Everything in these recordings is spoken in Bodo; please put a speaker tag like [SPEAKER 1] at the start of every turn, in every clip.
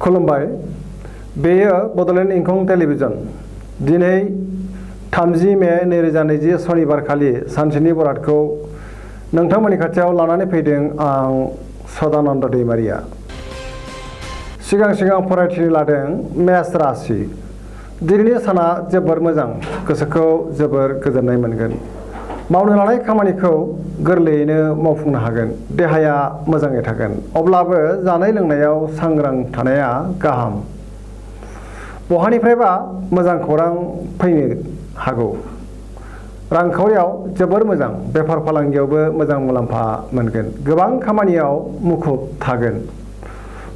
[SPEAKER 1] खुलुमबाय। बेयो बड'लेण्ड इंखं टेलिभिजन। दिनै 30 मे 2020 सनिबार खालि सानसेनि बरादखौ नोंथांमोननि खाथियाव लानानै फैदों आं सदानन्द दैमारिया। सिगां फरायथिनो लादों मेष राशि। दिनैनि साना जोबोर मोजां, गोसोखौ जोबोर गोजोननाय मोनगोन। मावनो लानाय खामानिखौ गोरलैयैनो मावफुंनो हागोन। देहाया मोजाङै थागोन, अब्लाबो जानाय लोंनायाव सांग्रां थानाया गाहाम। बहानिफ्रायबा मोजां खौरां फैनो हागौ। रांखावरियाव जोबोर मोजां, बेफार फालांगियावबो मोजां मुलाम्फा मोनगोन। गोबां खामानियाव मुखुब थागोन।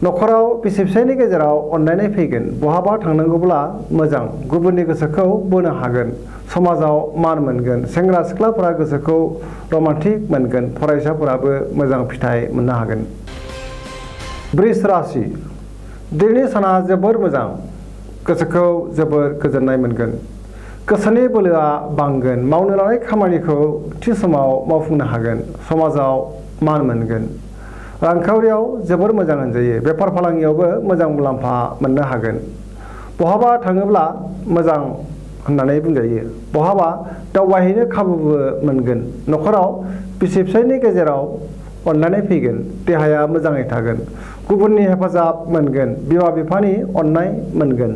[SPEAKER 1] न'खराव बिसि फिसायनि गेजेराव अनलायनाय फैगोन। बहाबा थांनांगौब्ला मोजां, गुबुननि गोसोखौ बोनो हागोन। समाजाव मान मोनगोन। सेंग्रा सिख्लाफोरा गोसोखौ रमान्टिक मोनगोन। फरायसाफोराबो मोजां फिथाइ मोननो हागोन। वृष राशि। दिनैनि साना जोबोर मोजां, गोसोखौ जोबोर गोजोननाय मोनगोन। गोसोनि बोलोआ बांगोन। मावनो लानाय खामानिखौ थि समाव मावफुंनो हागोन। समाजाव मान मोनगोन। रांखावरियाव जोबोर मोजां होनजायो। बेफार फालांगियावबो मोजां मुलाम्फा मोननो हागोन। बहाबा थाङोब्ला मोजां होननानै बुंजायो। बहाबा दावबायहैनो खाबुबो मोनगोन। न'खराव बिसि फिसायनि गेजेराव अनलायनाय फैगोन। देहाया मोजाङै थागोन। गुबुननि हेफाजाब मोनगोन। बिमा बिफानि अननाय मोनगोन।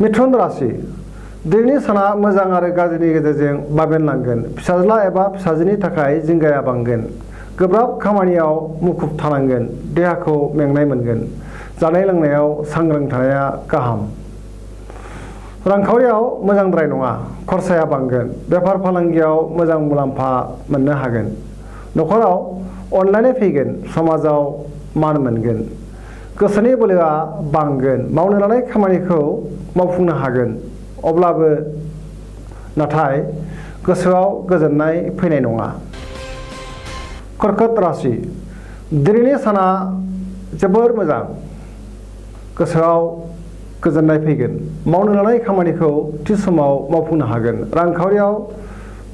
[SPEAKER 1] मिथुन राशि। दिनैनि साना मोजां आरो गाज्रिनि गेजेरजों बाबेनलांगोन। फिसाज्ला एबा फिसाजोनि थाखाय जिंगाया बांगोन। गोब्राब खामानियाव मुखुब थानांगोन। देहाखौ मेंनाय मोनगोन। जानाय लोंनायाव सांग्रां थानाया गाहाम। रांखावरियाव मोजांद्राय नङा, खरसाया बांगोन। बेफार फालांगियाव मोजां मुलाम्फा मोननो हागोन। न'खराव अनलायनाय फैगोन। समाजाव मान मोनगोन। गोसोनि बोलोआ बांगोन। मावनो लानाय खामानिखौ मावफुंनो हागोन। अब्लाबो नाथाय गोसोआव गोजोननाय फैनाय नङा। कर्कट राशि। दिनैनि साना जोबोर मोजां, गोसोआव गोजोननाय फैगोन। मावनो लानाय खामानिखौ थि समाव मावफुंनो हागोन। रांखावरियाव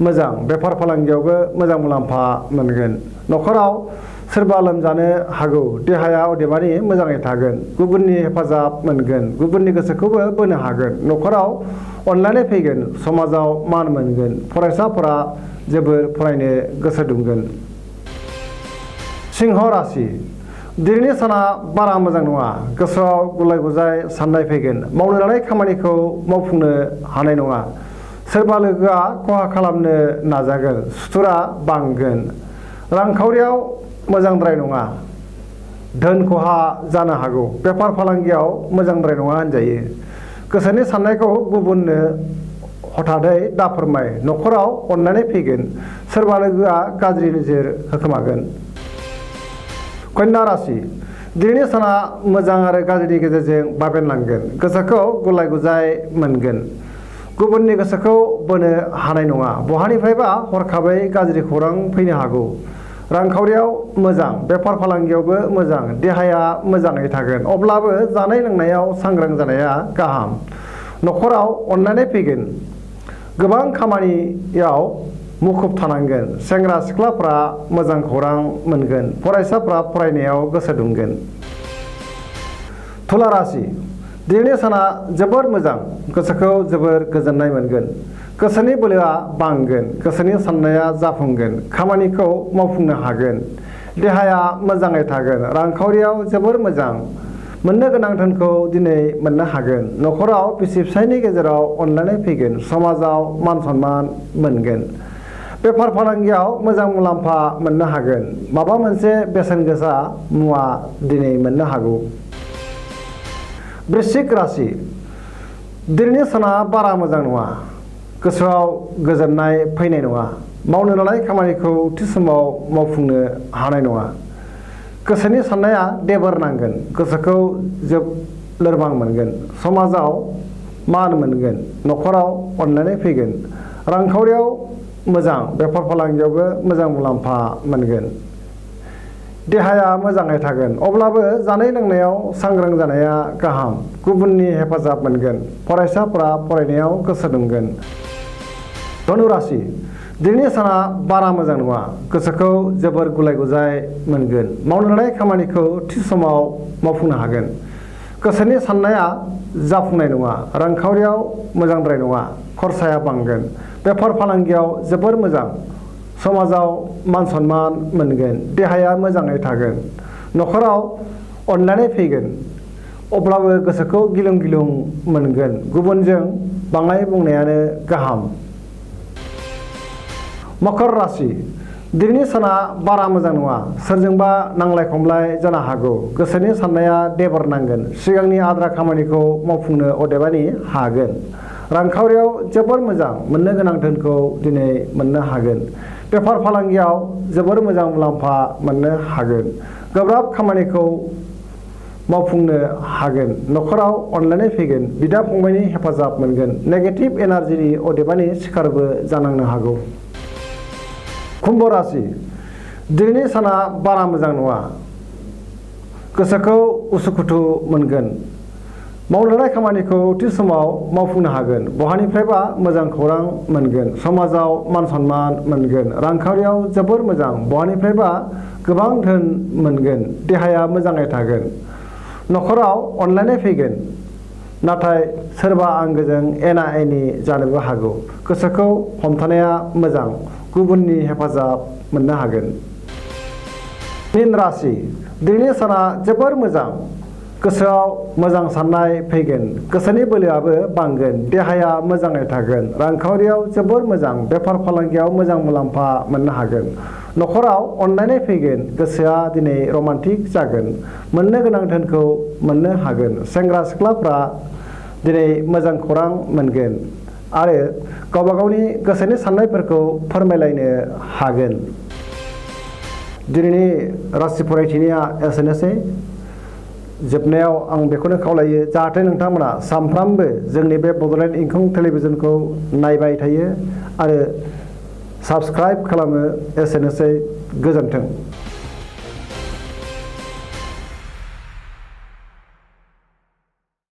[SPEAKER 1] मोजां, बेफार फालांगियावबो मोजां मुलाम्फा मोनगोन। न'खराव सोरबा लोमजानो हागौ। देहाया अदेबानि मोजाङै थागोन। गुबुननि हेफाजाब मोनगोन। गुबुननि गोसोखौबो बोनो हागोन। न'खराव अनलायनाय फैगोन। समाजाव मान मोनगोन। फरायसाफोरा जोबोर फरायनो गोसो दुंगोन। सिंह राशि। दिनैनि साना बारा मोजां नङा। गोसोआव गुलाय गुजाय साननाय फैगोन। मावनो लानाय खामानिखौ मावफुंनो हानाय नङा। सोरबा लोगोआ खहा खालामनो नाजागोन। सुथुरा बांगोन। रांखावरियाव मोजांद्राय नङा, धोन खहा जानो हागौ। बेफार फालांगियाव मोजांद्राय नङा होनजायो। गोसोनि साननायखौ गुबुननो हथादै दाफोरमाय। न'खराव अनलायनाय फैगोन। सोरबा लोगोआ गाज्रि नोजोर होखोमागोन। कन्या राशि। दिनैनि साना मोजां आरो गाज्रिनि गेजेरजों बाबेनलांगोन। गोसोखौ गुलाय गुजाय मोनगोन। गुबुननि गोसोखौ बोनो हानाय नङा। बहानिफ्रायबा हरखाबै गाज्रि खौरां फैनो हागौ। रांखावरियाव मोजां, बेफार फालांगियावबो मोजां। देहाया मोजाङै थागोन। अब्लाबो जानाय लोंनायाव सांग्रां जानाया गाहाम। न'खराव अनलायनाय फैगोन। गोबां खामानियाव मुखुब थानांगोन। सेंग्रा सिख्लाफ्रा मोजां खौरां मोनगोन। फरायसाफ्रा फरायनायाव गोसो दुंगोन। तुला राशि। दिनैनि साना जोबोर मोजां, गोसोखौ जोबोर गोजोननाय मोनगोन। गोसोनि बोलोआ बांगोन। गोसोनि साननाया जाफुंगोन। खामानिखौ मावफुंनो हागोन। देहाया मोजाङै थागोन। रांखावरियाव जोबोर मोजां। मोननो गोनां धोनखौ दिनै मोननो हागोन। न'खराव बिसि फिसायनि गेजेराव अनलायनाय फैगोन। समाजाव मान सनमान मोनगोन। बेफार फालांगियाव मोजां मुलाम्फा मोननो हागोन। माबा मोनसे बेसेन गोसा मुवा दिनै मोननो हागौ। वृश्चिक राशि। दिनैनि साना बारा मोजां नङा। गोसोआव गोजोननाय फैनाय नङा। मावनो लानाय खामानिखौ थि समाव मावफुंनो हानाय नङा। गोसोनि साननाया देबोर नांगोन। गोसोखौ लोरबां मोनगोन। समाजाव मान मोनगोन। न'खराव अनलायनाय फैगोन। रांखावरियाव मोजां, बेफार फालांगियावबो मोजां मुलाम्फा मोनगोन। देहाया मोजाङै थागोन। अब्लाबो जानाय लोंनायाव सांग्रां जानाया गाहाम। गुबुननि हेफाजाब मोनगोन। फरायसाफोरा फरायनायाव गोसो दुंगोन। धनु राशि। दिनैनि साना बारा मोजां नङा। गोसोखौ जोबोर गुलाय गुजाय मोनगोन। मावनो लानाय खामानिखौ थि समाव मावफुंनो हागोन। गोसोनि साननाया जाफुंनाय नङा। रांखावरियाव मोजांद्राय नङा। खरसाया बांगोन। बेफार फालांगियाव जोबोर मोजां। समाजाव मान सन्मान मोनगोन। देहाया मोजाङै थागोन। न'खराव अनलायनाय फैगोन। अब्लाबो गोसोखौ गिलुं गिलुं मोनगोन। गुबुनजों बाङाय बुंनायानो गाहाम। मकर राशि दिनैनि साना बारा मोजां नङा। सोरजोंबा नांलाय खमलाय जानो हागौ। गोसोनि साननाया देबर नांगोन। सिगांनि आद्रा खामानिखौ मावफुंनो अदेबानि हागोन। रांखावरियाव जोबोर मोजां। मोननो गोनां धोनखौ दिनै मोननो हागोन। बेफार फालांगियाव जोबोर मोजां मुलाम्फा मोननो हागोन। गोब्राब खामानिखौ मावफुंनो हागोन। न'खराव अनलायनाय फैगोन। बिदा फंबायनि हेफाजाब मोनगोन। नेगेटिभ एनार्जिनि अदेबानि शिकारबो जानांनो हागौ। कुम्भ राशि दिनैनि साना बारा मोजां नङा। गोसोखौ उसुखुथु मोनगोन। मावनो लानाय खामानिखौ थि समाव मावफुंनो हागोन। बहानिफ्रायबा मोजां खौरां मोनगोन। समाजाव मान सन्मान मोनगोन। रांखावरियाव जोबोर मोजां। बहानिफ्रायबा गोबां धोन मोनगोन। देहाया मोजाङै थागोन। न'खराव अनलायनाय फैगोन। नाथाय सोरबा आंगोजों एना एनि जानोबो हागौ। गोसोखौ हमथानाया मोजां। गुबुननि हेफाजाब मोननो हागोन। मीन राशि दिनैनि साना जोबोर मोजां। गोसोआव मोजां साननाय फैगोन। गोसोनि बोलोआबो बांगोन। देहाया मोजाङै थागोन। रांखावरियाव जोबोर मोजां। बेफार फालांगियाव मोजां मुलाम्फा मोननो हागोन। न'खराव अनलायनाय फैगोन। गोसोआ दिनै रमान्टिक जागोन। मोननो गोनां धोनखौ मोननो हागोन। सेंग्रा सिख्लाफ्रा दिनै मोजां खौरां मोनगोन आरो गावबा गावनि गोसोनि साननायफोरखौ फोरमायलायनो हागोन। दिनैनि राशि फरायथिनाया एसेनोसै। जोबनायाव आं बेखौनो खावलायो जाहाथे नोंथांमोना सानफ्रामबो जोंनि बे बड'लेण्ड इंखं टेलिभिजनखौ नायबाय थायो आरो साबस्क्राइब खालामो। एसेनोसै। गोजोन्थों।